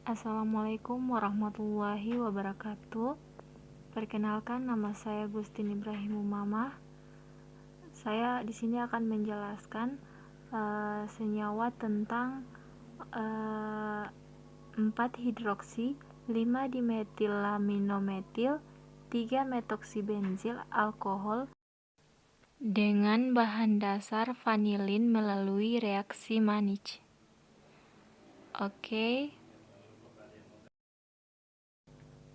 Assalamualaikum warahmatullahi wabarakatuh. Perkenalkan, nama saya Gustin Ibrahim Umamah. Saya di sini akan menjelaskan senyawa tentang 4-hidroksi, 5-dimetilaminometil, 3-metoksibenzil alkohol dengan bahan dasar vanilin melalui reaksi Manich. Oke.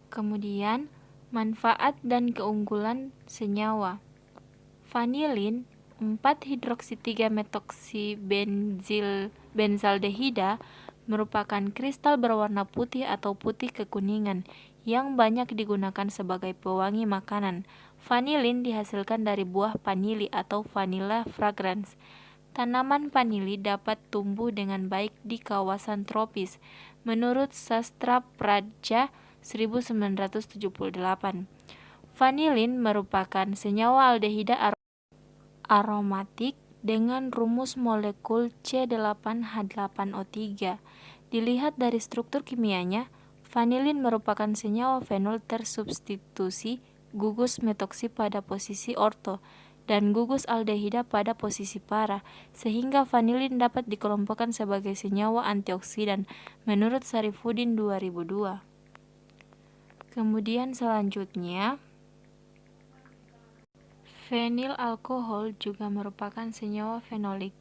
Kemudian, manfaat dan keunggulan senyawa. Vanilin 4-hidroksi-3-metoksibenzaldehida merupakan kristal berwarna putih atau putih kekuningan yang banyak digunakan sebagai pewangi makanan. Vanilin dihasilkan dari buah vanili atau Vanilla fragrans. Tanaman vanili dapat tumbuh dengan baik di kawasan tropis, menurut Sastra Praja 1978. Vanilin merupakan senyawa aldehida aromatik dengan rumus molekul C8H8O3. Dilihat dari struktur kimianya, vanilin merupakan senyawa fenol tersubstitusi gugus metoksi pada posisi orto dan gugus aldehida pada posisi para, sehingga vanilin dapat dikelompokkan sebagai senyawa antioksidan menurut Sarifudin 2002. Kemudian selanjutnya, fenil alkohol juga merupakan senyawa fenolik,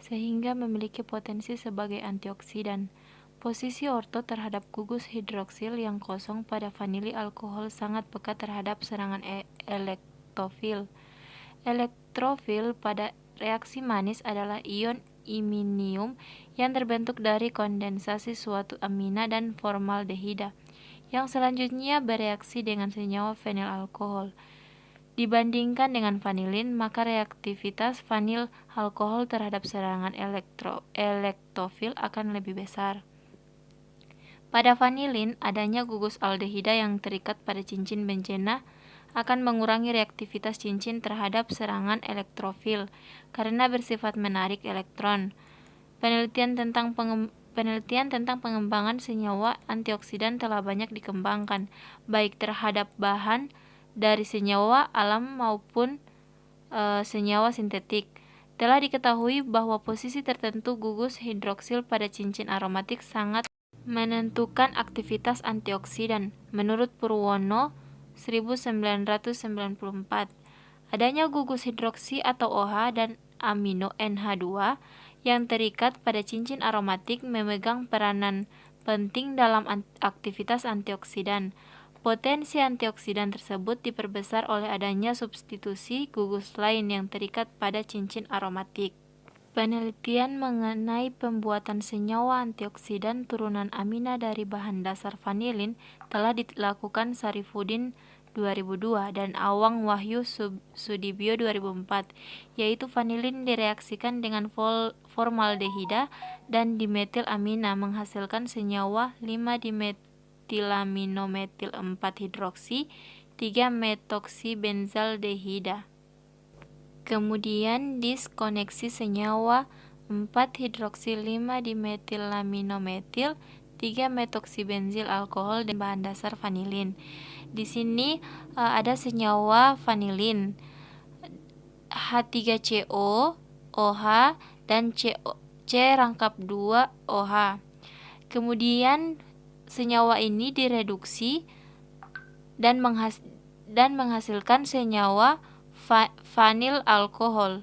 sehingga memiliki potensi sebagai antioksidan. Posisi orto terhadap gugus hidroksil yang kosong pada vanili alkohol sangat peka terhadap serangan elektrofil. Elektrofil pada reaksi manis adalah ion iminium yang terbentuk dari kondensasi suatu amina dan formaldehida, yang selanjutnya bereaksi dengan senyawa fenil alkohol. Dibandingkan dengan vanilin, maka reaktivitas vanil alkohol terhadap serangan elektrofil akan lebih besar. Pada vanilin, adanya gugus aldehida yang terikat pada cincin benzena akan mengurangi reaktivitas cincin terhadap serangan elektrofil karena bersifat menarik elektron. Penelitian tentang pengembangan senyawa antioksidan telah banyak dikembangkan, baik terhadap bahan dari senyawa alam maupun senyawa sintetik. Telah diketahui bahwa posisi tertentu gugus hidroksil pada cincin aromatik sangat menentukan aktivitas antioksidan. Menurut Purwono 1994, adanya gugus hidroksi atau OH dan amino NH2 yang terikat pada cincin aromatik memegang peranan penting dalam aktivitas antioksidan. Potensi antioksidan tersebut diperbesar oleh adanya substitusi gugus lain yang terikat pada cincin aromatik. Penelitian mengenai pembuatan senyawa antioksidan turunan amina dari bahan dasar vanilin telah dilakukan Sarifudin 2002 dan Awang Wahyu Sudibyo 2004, yaitu vanilin direaksikan dengan formaldehida dan dimetilamina menghasilkan senyawa 5-dimetilaminometil 4-hidroksi 3-metoksibenzaldehida. Kemudian diskoneksi senyawa 4-hidroksi 5-dimetilaminometil 3-metoksibenzil alkohol dan bahan dasar vanilin. Di sini ada senyawa vanilin H3CO, OH, dan C-2OH. Kemudian senyawa ini direduksi dan menghasilkan senyawa vanil alkohol,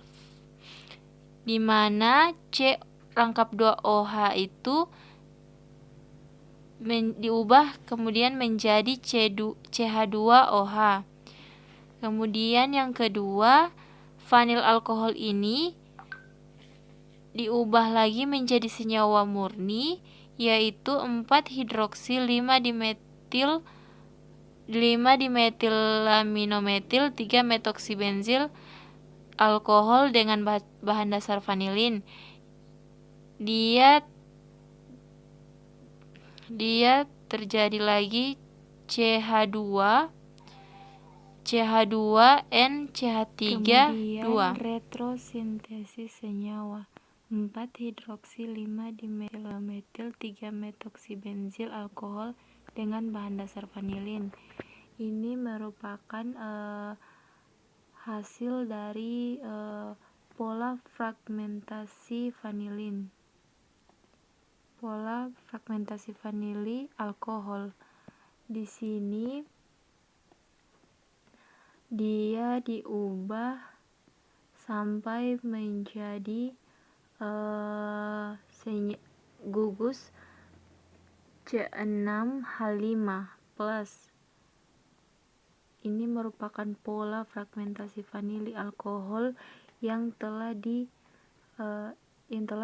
di mana C-2OH itu diubah kemudian menjadi CH2OH. Kemudian yang kedua, vanil alkohol ini diubah lagi menjadi senyawa murni, yaitu 4-hidroksi 5-dimetilaminometil 3-metoksibenzil alkohol dengan bahan dasar vanilin. Dia terjadi lagi CH2 NCH3 2. Kemudian retrosintesis senyawa 4-hidroksi-5-dimetilametil 3-metoksibenzil alkohol dengan bahan dasar vanilin. Ini merupakan hasil dari pola fragmentasi vanili alkohol. Di sini dia diubah sampai menjadi gugus C6H5+. Ini merupakan pola fragmentasi vanili alkohol yang telah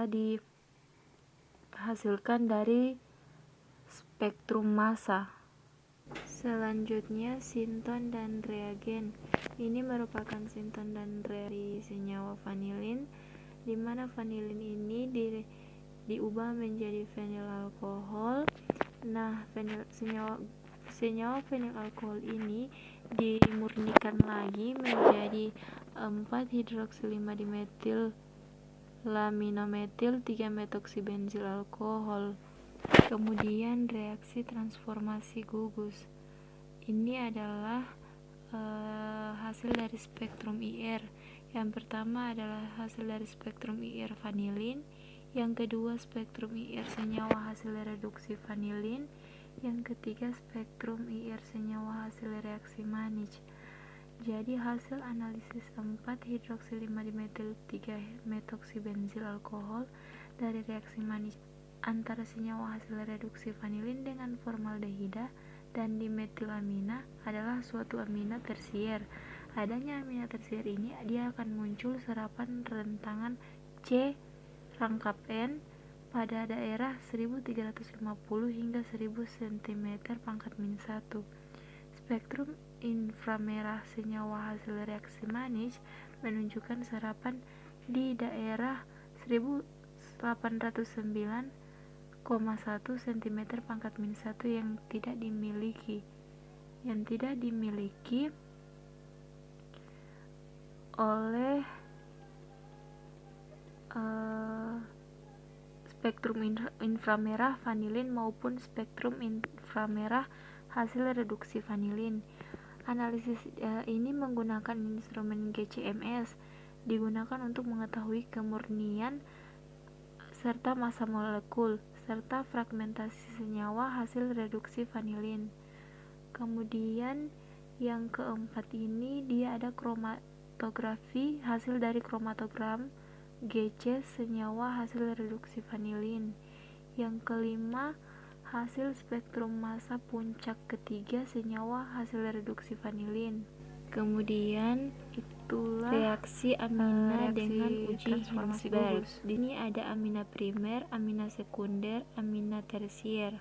dihasilkan dari spektrum massa. Selanjutnya, sinton dan reagen. Ini merupakan sinton dan reagen senyawa vanilin, di mana vanilin ini diubah menjadi fenil alkohol. Nah, senyawa fenil alkohol ini dimurnikan lagi menjadi 4-hidroksi-5-dimetilaminametil 3-metoksibenzil alkohol. Kemudian reaksi transformasi gugus. Ini adalah hasil dari spektrum IR. Yang pertama adalah hasil dari spektrum IR vanilin, yang kedua spektrum IR senyawa hasil reduksi vanilin, yang ketiga spektrum IR senyawa hasil reaksi Mannich. Jadi hasil analisis 4-hidroksi-5-dimetil 3-metoksibenzil alkohol dari reaksi Mannich antara senyawa hasil reduksi vanilin dengan formaldehida dan dimetilamina adalah suatu amina tersier. Adanya amina tersier ini, dia akan muncul serapan rentangan C rangkap N pada daerah 1350 hingga 1000 cm pangkat min 1. Spektrum inframerah senyawa hasil reaksi Mannich menunjukkan serapan di daerah 1809,1 cm pangkat min 1 yang tidak dimiliki oleh spektrum inframerah vanilin maupun spektrum inframerah hasil reduksi vanilin. Analisis ini menggunakan instrumen GCMS, digunakan untuk mengetahui kemurnian serta massa molekul serta fragmentasi senyawa hasil reduksi vanilin. Kemudian yang keempat ini dia ada kromatografi hasil dari kromatogram GC senyawa hasil reduksi vanilin. Yang kelima, hasil spektrum massa puncak ketiga senyawa hasil reduksi vanilin. Kemudian itulah reaksi amina dengan uji transformasi gugus. Di sini ada amina primer, amina sekunder, amina tersier.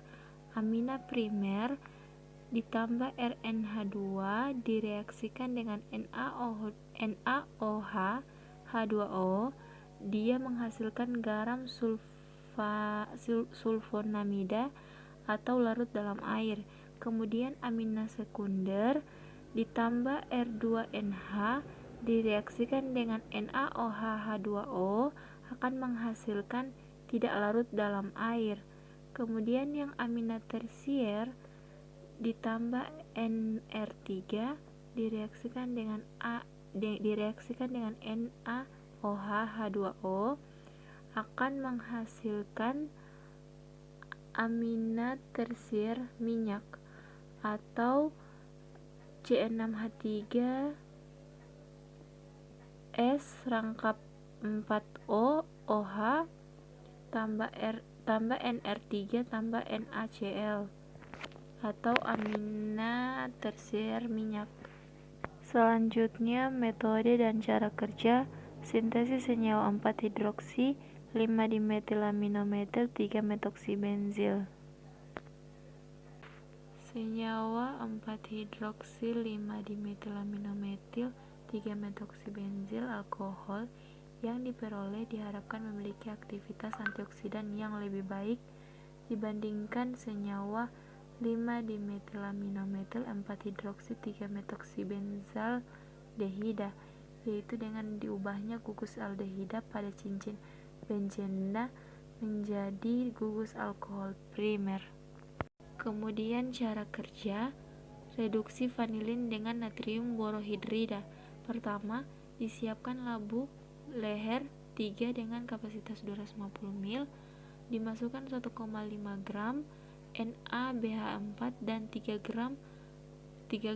Amina primer ditambah RNH2 direaksikan dengan NaOH H2O, dia menghasilkan garam sulfonamida atau larut dalam air. Kemudian amina sekunder ditambah R2NH direaksikan dengan NaOH H2O akan menghasilkan tidak larut dalam air. Kemudian yang amina tersier ditambah NR3 direaksikan dengan NaOH H2O akan menghasilkan amina tersier minyak atau C6H3S rangkap 4O OH tambah NR3 tambah NaCl atau amina tersier minyak. Selanjutnya, metode dan cara kerja sintesis senyawa 4-hidroksi 5-dimetilaminometil 3-metoksibenzil. Senyawa 4-hidroksi 5-dimetilaminometil 3-metoksibenzil alkohol yang diperoleh diharapkan memiliki aktivitas antioksidan yang lebih baik dibandingkan senyawa 5-dimetilaminometil 4-hidroksi 3-metoksibenzaldehida, yaitu dengan diubahnya gugus aldehida pada cincin benzena menjadi gugus alkohol primer. Kemudian cara kerja reduksi vanilin dengan natrium borohidrida. Pertama, disiapkan labu leher 3 dengan kapasitas 250 ml, dimasukkan 1,5 gram NaBH4 dan 3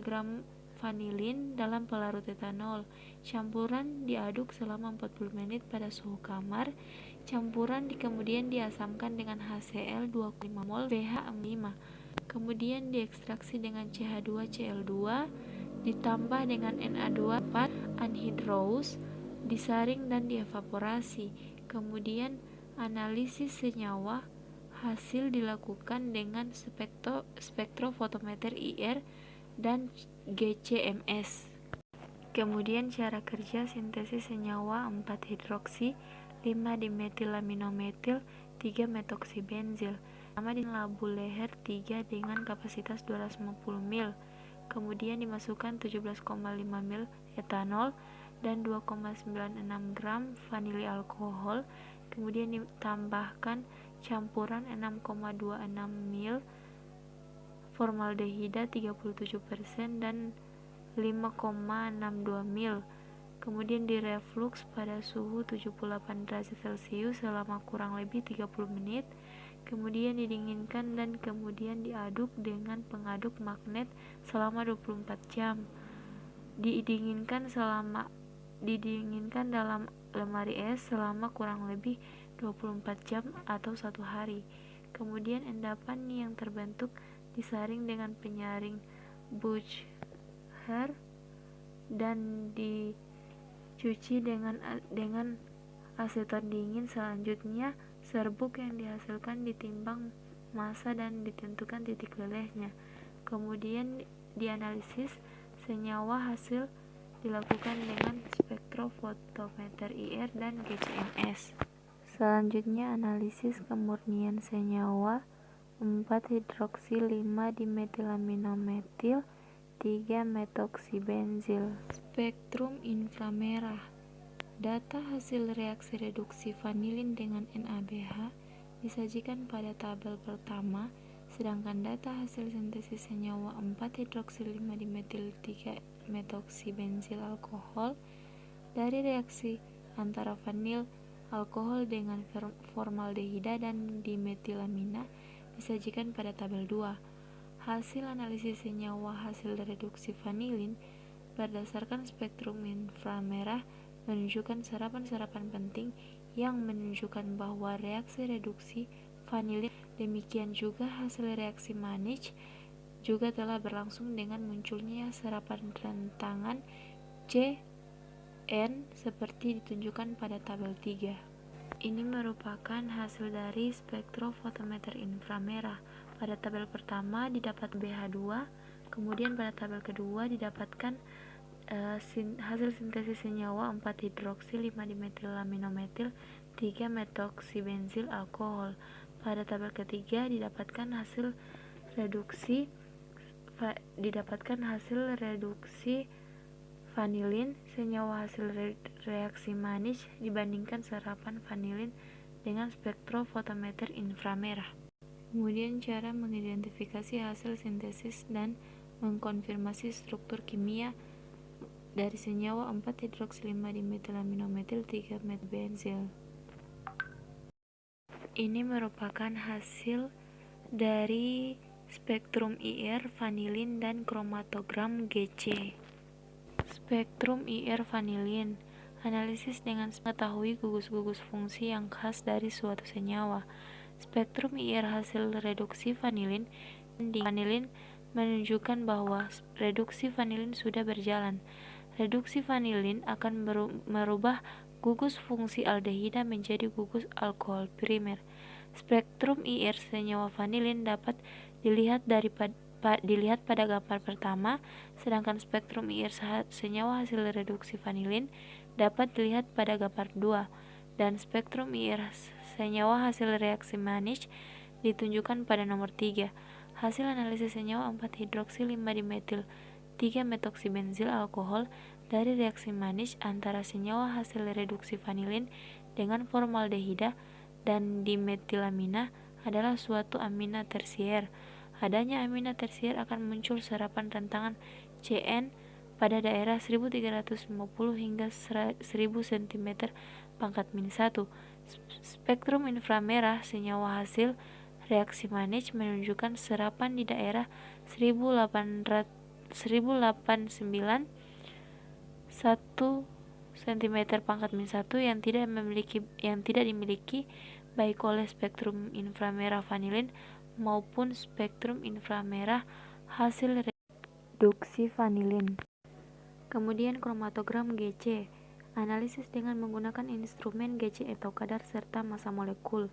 gram vanilin dalam pelarut etanol. Campuran diaduk selama 40 menit pada suhu kamar. Campuran kemudian diasamkan dengan HCl 25 mol pH 5. Kemudian diekstraksi dengan CH2Cl2 ditambah dengan Na2 anhidrous, disaring dan dievaporasi. Kemudian analisis senyawa hasil dilakukan dengan spektrofotometer IR dan GCMS. Kemudian cara kerja sintesis senyawa 4-hidroksi 5-dimetilaminometil 3-metoksibenzil. Pertama di labu leher 3 dengan kapasitas 250 ml. Kemudian dimasukkan 17,5 ml etanol dan 2,96 gram vanili alkohol. Kemudian ditambahkan campuran 6,26 ml formaldehida 37% dan 5,62 ml. Kemudian direflux pada suhu 78 derajat Celcius selama kurang lebih 30 menit. Kemudian didinginkan dan kemudian diaduk dengan pengaduk magnet selama 24 jam. Didinginkan dalam lemari es selama kurang lebih 24 jam atau 1 hari. Kemudian endapan yang terbentuk disaring dengan penyaring Bucher dan dicuci dengan aseton dingin. Selanjutnya serbuk yang dihasilkan ditimbang massa dan ditentukan titik lelehnya. Kemudian dianalisis senyawa hasil dilakukan dengan spektrofotometer IR dan GCMS. Selanjutnya analisis kemurnian senyawa 4-hidroksi 5-dimetilaminometil 3-metoksibenzil. Spektrum inframerah. Data hasil reaksi reduksi vanilin dengan NaBH disajikan pada tabel pertama, sedangkan data hasil sintesis senyawa 4-hidroksi 5-dimetil 3-metoksibenzil alkohol dari reaksi antara vanil alkohol dengan formaldehida dan dimetilamina disajikan pada tabel 2. Hasil analisis senyawa hasil reduksi vanilin berdasarkan spektrum inframerah menunjukkan serapan-serapan penting yang menunjukkan bahwa reaksi reduksi vanilin, demikian juga hasil reaksi Mannich juga telah berlangsung dengan munculnya serapan rentangan CN seperti ditunjukkan pada tabel 3. Ini merupakan hasil dari spektrofotometer inframerah. Pada tabel pertama didapat BH2, kemudian pada tabel kedua didapatkan hasil sintesis senyawa 4-hidroksi 5-dimetilaminometil 3-metoksibenzil alkohol. Pada tabel ketiga didapatkan hasil reduksi vanilin senyawa hasil reaksi Mannich dibandingkan serapan vanilin dengan spektrofotometer inframerah. Kemudian cara mengidentifikasi hasil sintesis dan mengkonfirmasi struktur kimia dari senyawa 4-hidroksi 5-dimetilaminometil 3-metobenzil. Ini merupakan hasil dari spektrum IR vanilin dan kromatogram GC. Spektrum IR vanilin. Analisis dengan mengetahui gugus-gugus fungsi yang khas dari suatu senyawa. Spektrum IR hasil reduksi vanilin menunjukkan bahwa reduksi vanilin sudah berjalan. Reduksi vanilin akan merubah gugus fungsi aldehida menjadi gugus alkohol primer. Spektrum IR senyawa vanilin dapat dilihat pada gambar pertama, sedangkan spektrum IR senyawa hasil reduksi vanilin dapat dilihat pada gambar 2, dan spektrum IR senyawa hasil reaksi Mannich ditunjukkan pada nomor 3. Hasil analisis senyawa 4-hidroksi 5-dimetil 3-metoksibenzil alkohol dari reaksi Mannich antara senyawa hasil reduksi vanilin dengan formaldehida dan dimetilamina adalah suatu amina tersier. Adanya amina tersier akan muncul serapan rentangan CN pada daerah 1350 hingga 1000 cm pangkat min 1. Spektrum inframerah senyawa hasil reaksi Mannich menunjukkan serapan di daerah 1089 1 cm pangkat min 1 yang tidak dimiliki baik oleh spektrum inframerah vanilin maupun spektrum inframerah hasil reduksi vanilin. Kemudian kromatogram GC, analisis dengan menggunakan instrumen GC atau kadar serta massa molekul,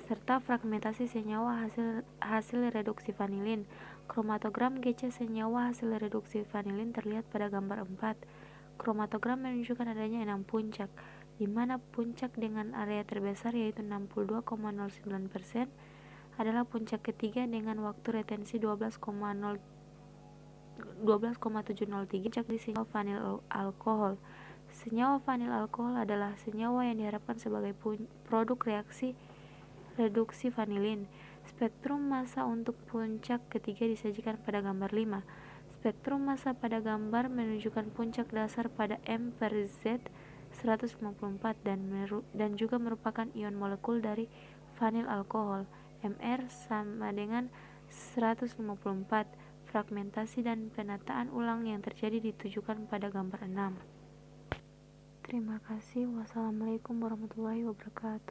serta fragmentasi senyawa hasil reduksi vanilin. Kromatogram GC senyawa hasil reduksi vanilin terlihat pada gambar 4. Kromatogram menunjukkan adanya 6 puncak, di mana puncak dengan area terbesar yaitu 62,09% adalah puncak ketiga dengan waktu retensi 12,703 puncak di senyawa vanil alkohol. Senyawa vanil alkohol adalah senyawa yang diharapkan sebagai produk reaksi reduksi vanilin. Spektrum massa untuk puncak ketiga disajikan pada gambar 5. Spektrum massa pada gambar menunjukkan puncak dasar pada M per Z 154 dan juga merupakan ion molekul dari vanil alkohol. Mr sama dengan 154. Fragmentasi dan penataan ulang yang terjadi ditujukan pada gambar 6. Terima kasih. Wassalamualaikum warahmatullahi wabarakatuh.